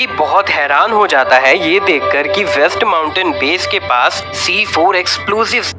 कि बहुत हैरान हो जाता है ये देखकर कि वेस्ट माउंटेन बेस के पास C4 एक्सप्लोजिव्स।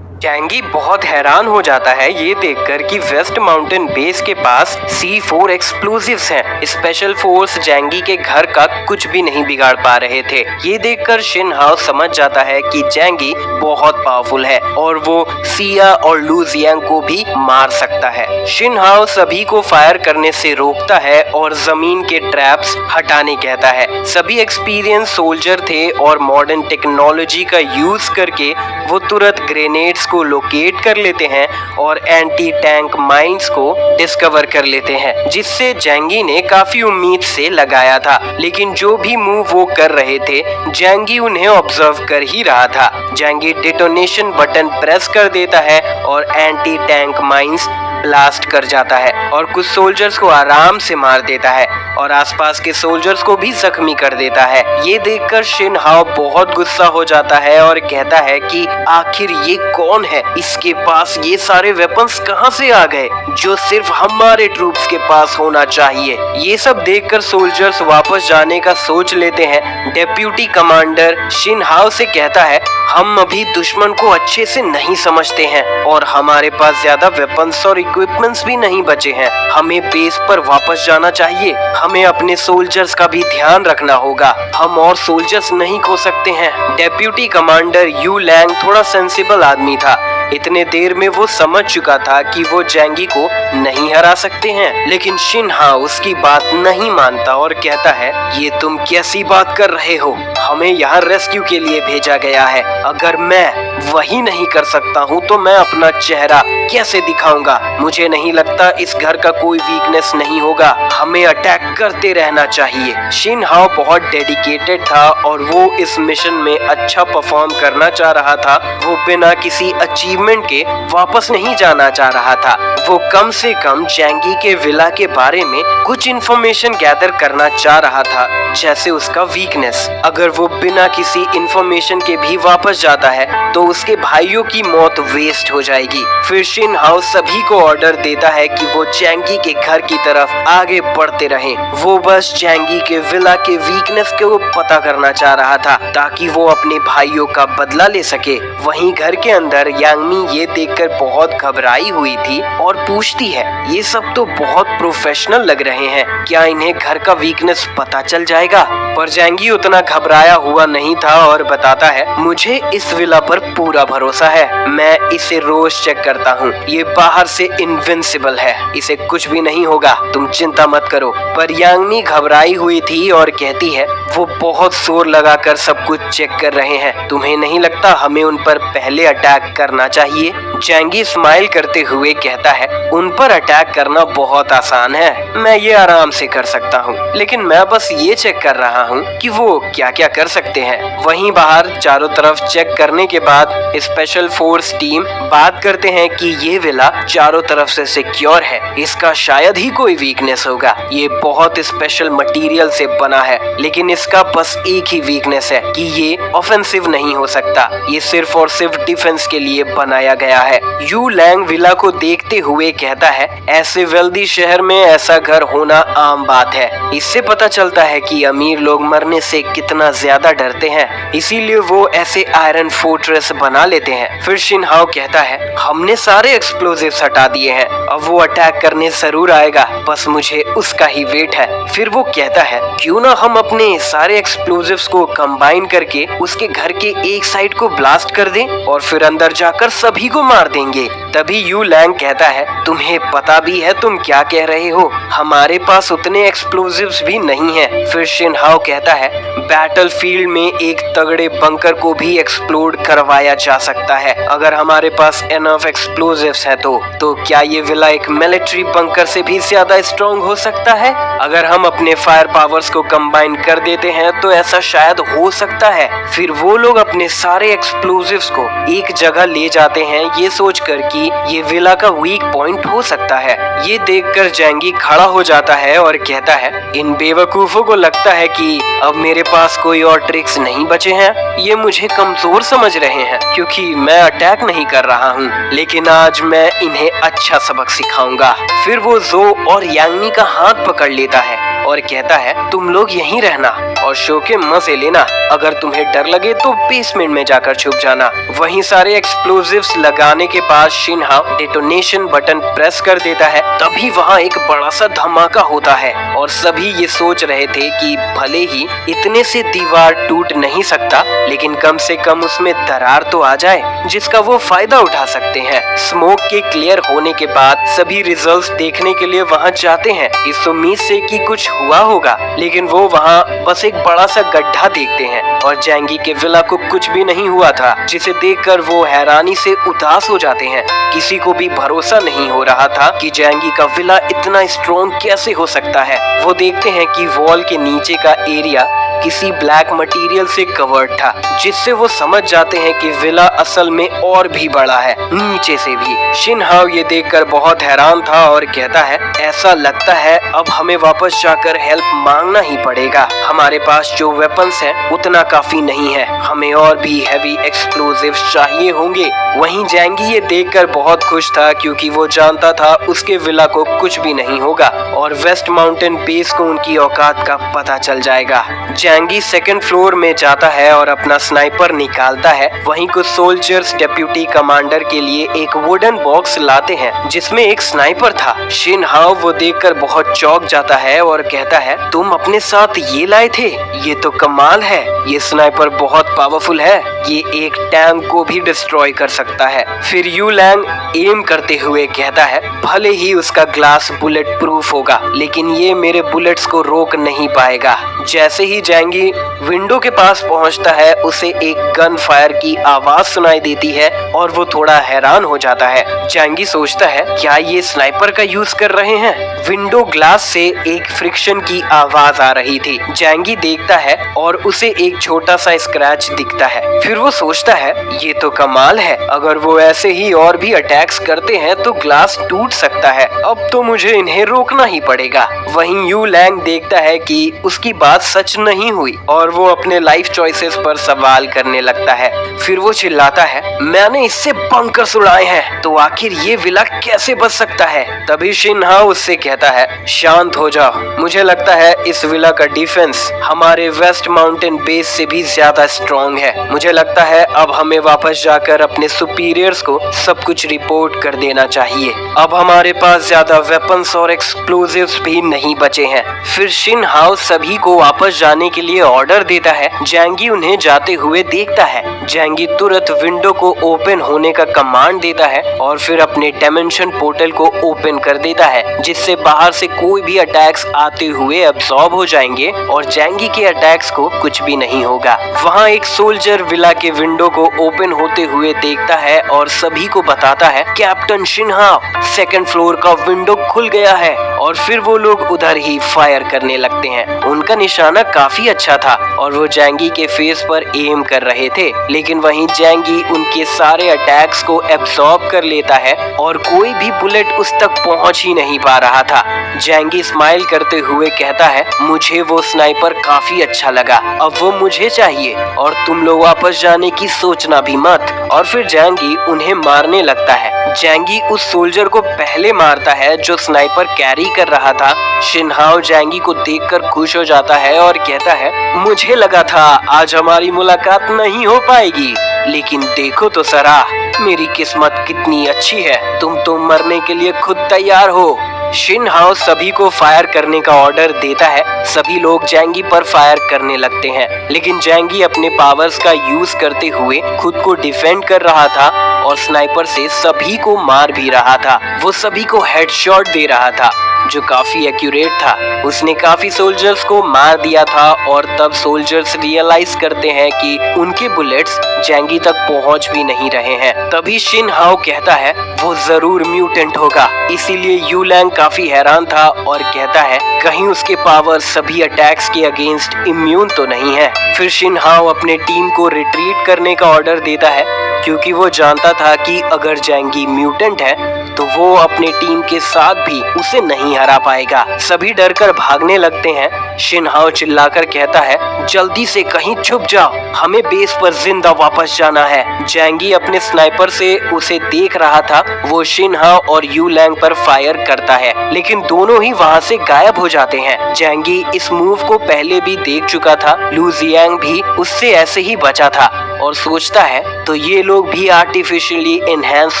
जैंगी बहुत हैरान हो जाता है ये देखकर कि वेस्ट माउंटेन बेस के पास C4 एक्सप्लोजिव्स हैं। स्पेशल फोर्स जैंगी के घर का कुछ भी नहीं बिगाड़ पा रहे थे। ये देखकर शिन हाओ समझ जाता है कि जैंगी बहुत पावरफुल है और वो सिया और लू जियांग को भी मार सकता है। शिन हाओ सभी को फायर करने से रोकता है और जमीन के ट्रैप्स हटाने कहता है। सभी एक्सपीरियंस सोल्जर थे और मॉडर्न टेक्नोलॉजी का यूज करके वो तुरंत ग्रेनेड्स को लोकेट कर लेते हैं और एंटी टैंक माइंस को डिस्कवर कर लेते हैं, जिससे जैंगी ने काफी उम्मीद से लगाया था। लेकिन जो भी मूव वो कर रहे थे जैंगी उन्हें ऑब्जर्व कर ही रहा था। जैंगी डिटोनेशन बटन प्रेस कर देता है और एंटी टैंक माइंस ब्लास्ट कर जाता है और कुछ सोल्जर्स को आराम से मार देता है और आसपास के सोल्जर्स को भी जख्मी कर देता है। ये देखकर शिन हाओ बहुत गुस्सा हो जाता है और कहता है कि आखिर ये कौन है, इसके पास ये सारे वेपन्स कहां से आ गए जो सिर्फ हमारे ट्रूप्स के पास होना चाहिए। ये सब देखकर सोल्जर्स वापस जाने का सोच लेते हैं। डेप्यूटी कमांडर शिन हाओ से कहता है, हम अभी दुश्मन को अच्छे से नहीं समझते हैं और हमारे पास ज्यादा वेपन्स और इक्विपमेंट्स भी नहीं बचे हैं। हमें बेस पर वापस जाना चाहिए। हमें अपने सोल्जर्स का भी ध्यान रखना होगा। हम और सोल्जर्स नहीं खो सकते हैं। डेप्यूटी कमांडर यू लैंग थोड़ा सेंसिबल आदमी था। इतने देर में वो समझ चुका था कि वो जैंगी को नहीं हरा सकते हैं, लेकिन शिन हाओ उसकी बात नहीं मानता और कहता है, ये तुम कैसी बात कर रहे हो? हमें यहाँ रेस्क्यू के लिए भेजा गया है। अगर मैं वही नहीं कर सकता हूँ तो मैं अपना चेहरा कैसे दिखाऊंगा? मुझे नहीं लगता इस घर का कोई वीकनेस नहीं होगा। हमें अटैक करते रहना चाहिए। शिन हाओ बहुत डेडिकेटेड था और वो इस मिशन में अच्छा परफॉर्म करना चाह रहा था। वो बिना किसी अचीवमेंट के वापस नहीं जाना चाह रहा था। वो कम से कम जैंगी के विला के बारे में कुछ इंफॉर्मेशन गैदर करना चाह रहा था, जैसे उसका वीकनेस। अगर वो बिना किसी इंफॉर्मेशन के भी वापस जाता है तो उसके भाइयों की मौत वेस्ट हो जाएगी। फिर शिन हाओ सभी को ऑर्डर देता है कि वो जैंगी के घर की तरफ आगे बढ़ते रहें। वो बस जैंगी के विला के वीकनेस को पता करना चाह रहा था ताकि वो अपने भाइयों का बदला ले सके। वहीं घर के अंदर यांगमी ये देखकर बहुत घबराई हुई थी और पूछती है, ये सब तो बहुत प्रोफेशनल लग रहे हैं, क्या इन्हें घर का वीकनेस पता चल जाएगा? पर जैंगी उतना घबराया हुआ नहीं था और बताता है, मुझे इस विला पर पूरा भरोसा है। मैं इसे रोज चेक करता हूँ। ये बाहर से इनविंसिबल है, इसे कुछ भी नहीं होगा, तुम चिंता मत करो। पर यांगमी घबराई हुई थी और कहती है, वो बहुत जोर लगाकर सब कुछ चेक कर रहे हैं। तुम्हें नहीं लगता हमें उन पर पहले अटैक करना चाहिए? जैंगी स्माइल करते हुए कहता है, उन पर अटैक करना बहुत आसान है, मैं ये आराम से कर सकता हूँ, लेकिन मैं बस ये चेक कर रहा हूँ कि वो क्या क्या कर सकते हैं। वहीं बाहर चारों तरफ चेक करने के बाद स्पेशल फोर्स टीम बात करते हैं कि ये विला चारों तरफ से सिक्योर है, इसका शायद ही कोई वीकनेस होगा। ये बहुत स्पेशल मटेरियल से बना है, लेकिन इसका बस एक ही वीकनेस है कि ये ऑफेंसिव नहीं हो सकता। ये सिर्फ और सिर्फ डिफेंस के लिए बनाया गया है। यू लैंग विला को देखते हुए कहता है, ऐसे वेल्दी शहर में ऐसा घर होना आम बात है। इससे पता चलता है कि अमीर लोग मरने से कितना ज्यादा डरते हैं, इसीलिए वो ऐसे आयरन फोर्ट्रेस बना लेते हैं। फिर शिन हाओ कहता है, हमने सारे एक्सप्लोजिव्स हटा दिए हैं, अब वो अटैक करने जरूर आएगा, बस मुझे उसका ही वेट है। फिर वो कहता है, क्यों ना हम अपने सारे एक्सप्लोजिव्स को कंबाइन करके उसके घर के एक साइड को ब्लास्ट कर दें और फिर अंदर जाकर सभी को मार देंगे। तभी यू लैंग कहता है, तुम्हें पता भी है तुम क्या कह रहे हो? हमारे पास उतने एक्सप्लोजिव्स भी नहीं हैं। फिर शिन हाओ कहता है, बैटलफील्ड में एक तगड़े बंकर को भी एक्सप्लोड करवाया जा सकता है, अगर हमारे पास एनफ एक्सप्लोजिव्स है तो क्या ये विला एक मिलिट्री बंकर से भी ज्यादा स्ट्रॉन्ग हो सकता है? अगर हम अपने फायर पावर्स को कंबाइन कर देते हैं तो ऐसा शायद हो सकता है। फिर वो लोग अपने सारे एक्सप्लोजिव्स को एक जगह ले जाते हैं, ये सोचकर कि कि ये विला का वीक पॉइंट हो सकता है। ये देखकर जैंगी खड़ा हो जाता है और कहता है, इन बेवकूफों को लगता है कि अब मेरे पास कोई और ट्रिक्स नहीं बचे हैं। ये मुझे कमजोर समझ रहे हैं क्योंकि मैं अटैक नहीं कर रहा हूँ, लेकिन आज मैं इन्हें अच्छा सबक सिखाऊंगा। फिर वो जो और यांगनी का हाथ पकड़ लेता है और कहता है, तुम लोग यहीं रहना और शो के मजे लेना। अगर तुम्हें डर लगे तो बेसमेंट में जाकर छुप जाना। वहीं सारे एक्सप्लोजिव्स लगाने के बाद शिनहाओ डेटोनेशन बटन प्रेस कर देता है। तभी वहाँ एक बड़ा सा धमाका होता है और सभी ये सोच रहे थे कि भले ही इतने से दीवार टूट नहीं सकता, लेकिन कम से कम उसमें दरार तो आ जाए जिसका वो फायदा उठा सकते हैं। स्मोक के क्लियर होने के बाद सभी रिजल्ट्स देखने के लिए वहाँ जाते हैं, इस उम्मीद से कि कुछ हुआ होगा, लेकिन वो वहाँ बस एक बड़ा सा गड्ढा देखते हैं और जैंगी के विला को कुछ भी नहीं हुआ था, जिसे देखकर वो हैरानी से उदास हो जाते हैं। किसी को भी भरोसा नहीं हो रहा था कि जैंगी का विला इतना स्ट्रॉन्ग कैसे हो सकता है। वो देखते हैं कि वॉल के नीचे का एरिया किसी ब्लैक मटेरियल से कवर्ड था, जिससे वो समझ जाते हैं कि विला असल में और भी बड़ा है, नीचे से भी। शिनहाओ ये देखकर बहुत हैरान था और कहता है, ऐसा लगता है अब हमें वापस जाकर हेल्प मांगना ही पड़ेगा। हमारे पास जो वेपन्स हैं उतना काफी नहीं है, हमें और भी हैवी एक्सप्लोजिव्स चाहिए होंगे। वहीं जैंगी ये देखकर बहुत खुश था क्योंकि वो जानता था उसके विला को कुछ भी नहीं होगा और वेस्ट माउंटेन बेस को उनकी औकात का पता चल जाएगा। जैंगी सेकंड फ्लोर में जाता है और अपना स्नाइपर निकालता है। वहीं कुछ सोल्जर्स डेप्यूटी कमांडर के लिए एक वुडन बॉक्स लाते हैं जिसमें एक स्नाइपर था। शिनहाओ वो देखकर बहुत चौंक जाता है और कहता है, तुम अपने साथ ये लाए थे? ये तो कमाल है, ये स्नाइपर बहुत पावरफुल है, ये एक टैंक को भी डिस्ट्रॉय कर सकता है। फिर यू लैंग एम करते हुए कहता है, भले ही उसका ग्लास बुलेट प्रूफ होगा, लेकिन ये मेरे बुलेट्स को रोक नहीं पाएगा। जैसे ही जैंगी विंडो के पास पहुंचता है, उसे एक गन फायर की आवाज सुनाई देती है और वो थोड़ा हैरान हो जाता है। जैंगी सोचता है, क्या ये स्नाइपर का यूज कर रहे हैं? विंडो ग्लास से एक फ्रिक्शन की आवाज आ रही थी। जैंगी देखता है और उसे एक छोटा सा स्क्रैच दिखता है। फिर वो सोचता है, ये तो कमाल है, अगर वो ऐसे ही और भी अटैक्स करते हैं तो ग्लास टूट सकता है। अब तो मुझे इन्हें रोकना ही पड़ेगा। वहीं यू लैंग देखता है कि उसकी बात सच नहीं हुई और वो अपने लाइफ चॉइसेस पर सवाल करने लगता है। फिर वो चिल्लाता है, मैंने इससे बंकर्स उड़ाए हैं, तो आखिर ये विला कैसे बच सकता है? तभी शिनहाओ उससे कहता है, शांत हो जाओ, मुझे लगता है इस विला का डिफेंस हमारे वेस्ट माउंटेन बेस से भी ज्यादा स्ट्रॉन्ग है। मुझे लगता है अब हमें वापस जाकर अपने सुपीरियर्स को सब कुछ रिपोर्ट कर देना चाहिए। अब हमारे पास ज्यादा वेपन्स और एक्सप्लोजिव्स भी नहीं बचे हैं। फिर शिनहाओ सभी को वापस जाने के लिए ऑर्डर देता है। जैंगी उन्हें जाते हुए देखता है। जैंगी तुरंत विंडो को ओपन होने का कमांड देता है और फिर अपने डायमेंशन पोर्टल को ओपन कर देता है, जिससे बाहर से कोई भी अटैक्स आते हुए अब्सॉर्ब हो जाएंगे और जैंगी के अटैक्स को कुछ भी नहीं होगा। वहाँ एक सोल्जर विला के विंडो को ओपन होते हुए देखता है और सभी को बताता है, कैप्टन शिनहाओ, सेकंड फ्लोर का विंडो खुल गया है। और फिर वो लोग उधर ही फायर करने लगते हैं। उनका निशाना काफी अच्छा था और वो जैंगी के फेस पर एम कर रहे थे, लेकिन वहीं जैंगी उनके सारे अटैक्स को एब्सॉर्ब कर लेता है और कोई भी बुलेट उस तक पहुंच ही नहीं पा रहा था। जैंगी स्माइल करते हुए कहता है, मुझे वो स्नाइपर काफी अच्छा लगा, अब वो मुझे चाहिए और तुम लोग वापस जाने की सोचना भी मत। और फिर जैंगी उन्हें मारने लगता है। जैंगी उस सोल्जर को पहले मारता है जो स्नाइपर कैरी कर रहा था। शिनहाओ जैंगी को देखकर खुश हो जाता है और कहता है, मुझे लगा था आज हमारी मुलाकात नहीं हो पाएगी, लेकिन देखो तो सरा, मेरी किस्मत कितनी अच्छी है, तुम तो मरने के लिए खुद तैयार हो। शिनहाओ सभी को फायर करने का ऑर्डर देता है। सभी लोग जैंगी पर फायर करने लगते हैं, लेकिन जैंगी अपने पावर्स का यूज करते हुए खुद को डिफेंड कर रहा था और स्नाइपर से सभी को मार भी रहा था। वो सभी को हेडशॉट दे रहा था जो काफी एक्यूरेट था। उसने काफी सोल्जर्स को मार दिया था और तब सोल्जर्स रियलाइज करते हैं कि उनके बुलेट्स जैंगी तक पहुंच भी नहीं रहे हैं। तभी शिनहाओ कहता है, वो जरूर म्यूटेंट होगा। इसीलिए यू लैंग काफी हैरान था और कहता है, कहीं उसके पावर सभी अटैक्स के अगेंस्ट इम्यून तो नहीं है। फिर शिनहाओ अपने टीम को रिट्रीट करने का ऑर्डर देता है। क्योंकि वो जानता था कि अगर जैंगी म्यूटेंट है तो वो अपने टीम के साथ भी उसे नहीं हरा पाएगा। सभी डरकर भागने लगते हैं। शिन हाओ चिल्लाकर कहता है, जल्दी से कहीं छुप जाओ, हमें बेस पर जिंदा वापस जाना है। जैंगी अपने स्नाइपर से उसे देख रहा था। वो शिन हाओ और यू लैंग पर फायर करता है, लेकिन दोनों ही वहाँ से गायब हो जाते हैं। जैंगी इस मूव को पहले भी देख चुका था। लू जियांग भी उससे ऐसे ही बचा था और सोचता है तो ये लोग भी आर्टिफिशियली एनहांस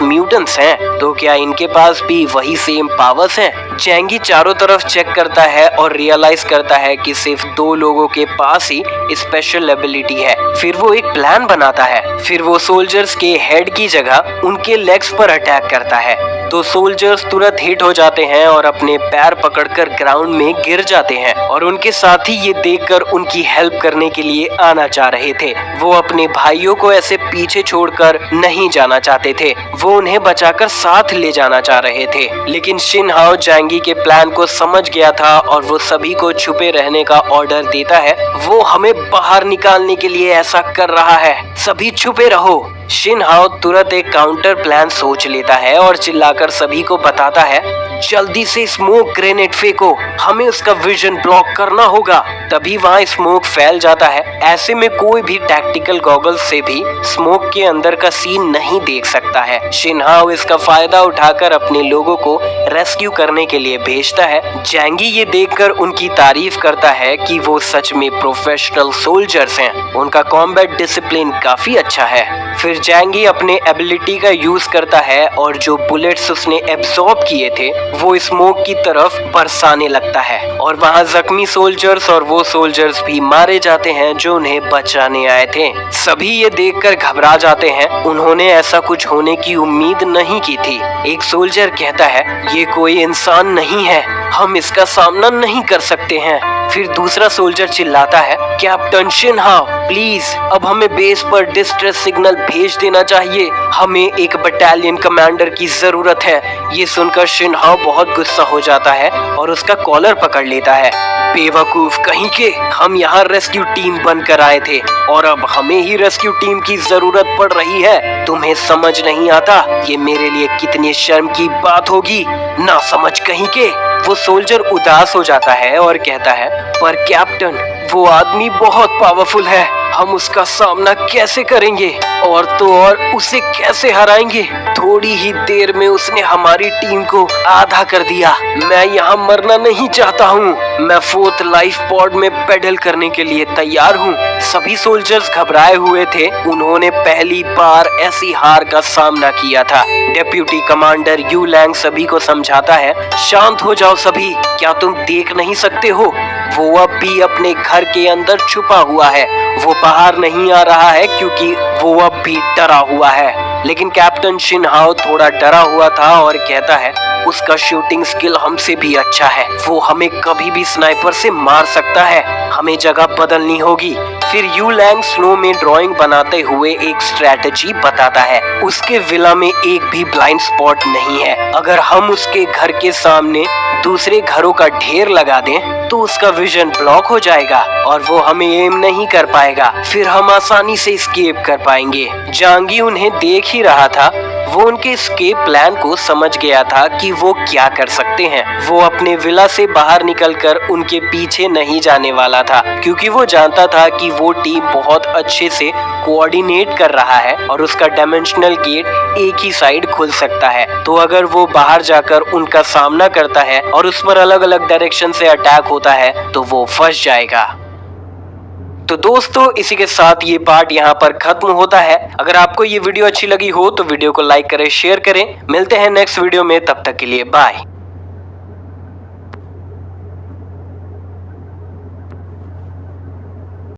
म्यूटेंट्स हैं, तो क्या इनके पास भी वही सेम पावर्स हैं? जैंगी चारों तरफ चेक करता है और रियलाइज करता है कि सिर्फ 2 लोगों के पास ही स्पेशल एबिलिटी है। फिर वो एक प्लान बनाता है। फिर वो सोल्जर्स के हेड की जगह उनके लेग्स पर अटैक करता है, तो सोल्जर्स तुरंत हिट हो जाते हैं और अपने पैर पकड़कर ग्राउंड में गिर जाते हैं। और उनके साथी ये देखकर उनकी हेल्प करने के लिए आना चाह रहे थे। वो अपने भाइयों को ऐसे पीछे छोड़कर नहीं जाना चाहते थे, वो उन्हें बचाकर साथ ले जाना चाह रहे थे। लेकिन शिन हाओ जैंगी के प्लान को समझ गया था और वो सभी को छुपे रहने का ऑर्डर देता है। वो हमें बाहर निकालने के लिए ऐसा कर रहा है, सभी छुपे रहो। शिन हाओ तुरंत एक काउंटर प्लान सोच लेता है और चिल्लाकर सभी को बताता है, जल्दी से स्मोक ग्रेनेड फेंको, हमें उसका विजन ब्लॉक करना होगा। तभी वहाँ स्मोक फैल जाता है। ऐसे में कोई भी टैक्टिकल गॉगल्स से भी स्मोक के अंदर का सीन नहीं देख सकता है। शिन हाओ इसका फायदा उठाकर अपने लोगों को रेस्क्यू करने के लिए भेजता है। जैंगी ये देखकर उनकी तारीफ करता है कि वो सच में प्रोफेशनल सोल्जर्स हैं, उनका कॉम्बैट डिसिप्लिन काफी अच्छा है। फिर जैंगी अपने एबिलिटी का यूज करता है और जो बुलेट्स उसने एब्सॉर्ब किए थे वो स्मोक की तरफ बरसाने लगता है और वहाँ जख्मी सोल्जर्स और वो सोल्जर्स भी मारे जाते हैं जो उन्हें बचाने आए थे। सभी ये देखकर घबरा जाते हैं, उन्होंने ऐसा कुछ होने की उम्मीद नहीं की थी। एक सोल्जर कहता है, ये कोई इंसान नहीं है, हम इसका सामना नहीं कर सकते हैं। फिर दूसरा सोल्जर चिल्लाता है, कैप्टन शिन हाओ प्लीज अब हमें बेस पर डिस्ट्रेस सिग्नल भेज देना चाहिए, हमें एक बटालियन कमांडर की जरूरत है। ये सुनकर शिन हाओ बहुत गुस्सा हो जाता है और उसका कॉलर पकड़ लेता है। बेवकूफ कहीं के, हम यहाँ रेस्क्यू टीम बनकर आए थे और अब हमें ही रेस्क्यू टीम की जरूरत पड़ रही है, तुम्हें समझ नहीं आता ये मेरे लिए कितनी शर्म की बात होगी, ना समझ कहीं के। वो सोल्जर उदास हो जाता है और कहता है, पर कैप्टन वो आदमी बहुत पावरफुल है, हम उसका सामना कैसे करेंगे और तो और उसे कैसे हराएंगे? थोड़ी ही देर में उसने हमारी टीम को आधा कर दिया। मैं यहाँ मरना नहीं चाहता हूँ, मैं 4th लाइफ पॉड में पेडल करने के लिए तैयार हूँ। सभी सोल्जर्स घबराए हुए थे, उन्होंने पहली बार ऐसी हार का सामना किया था। डेप्यूटी कमांडर यू लैंग सभी को समझाता है, शांत हो जाओ सभी, क्या तुम देख नहीं सकते हो वो अब भी अपने घर के अंदर छुपा हुआ है, वो बाहर नहीं आ रहा है क्योंकि वो अब भी डरा हुआ है। लेकिन कैप्टन शिन हाओ थोड़ा डरा हुआ था और कहता है, उसका शूटिंग स्किल हमसे भी अच्छा है, वो हमें कभी भी स्नाइपर से मार सकता है, हमें जगह बदलनी होगी। फिर यू लैंग स्नो में ड्राइंग बनाते हुए एक स्ट्रेटजी बताता है। उसके विला में एक भी ब्लाइंड स्पॉट नहीं है, अगर हम उसके घर के सामने दूसरे घरों का ढेर लगा दें तो उसका विजन ब्लॉक हो जाएगा और वो हमें एम नहीं कर पाएगा, फिर हम आसानी से एस्केप कर पाएंगे। जैंगी उन्हें देख ही रहा था, वो उनके एस्केप प्लान को समझ गया था कि वो क्या कर सकते हैं। वो अपने विला से बाहर निकलकर उनके पीछे नहीं जाने वाला था क्योंकि वो जानता था कि वो टीम बहुत अच्छे से कोऑर्डिनेट कर रहा है और उसका डायमेंशनल गेट एक ही साइड खुल सकता है। तो अगर वो बाहर जाकर उनका सामना करता है और उस पर अलग अलग डायरेक्शन से अटैक होता है तो वो फंस जाएगा। तो दोस्तों इसी के साथ ये पार्ट यहाँ पर खत्म होता है। अगर आपको ये वीडियो अच्छी लगी हो तो वीडियो को लाइक करें, शेयर करें। मिलते हैं नेक्स्ट वीडियो में, तब तक के लिए बाय।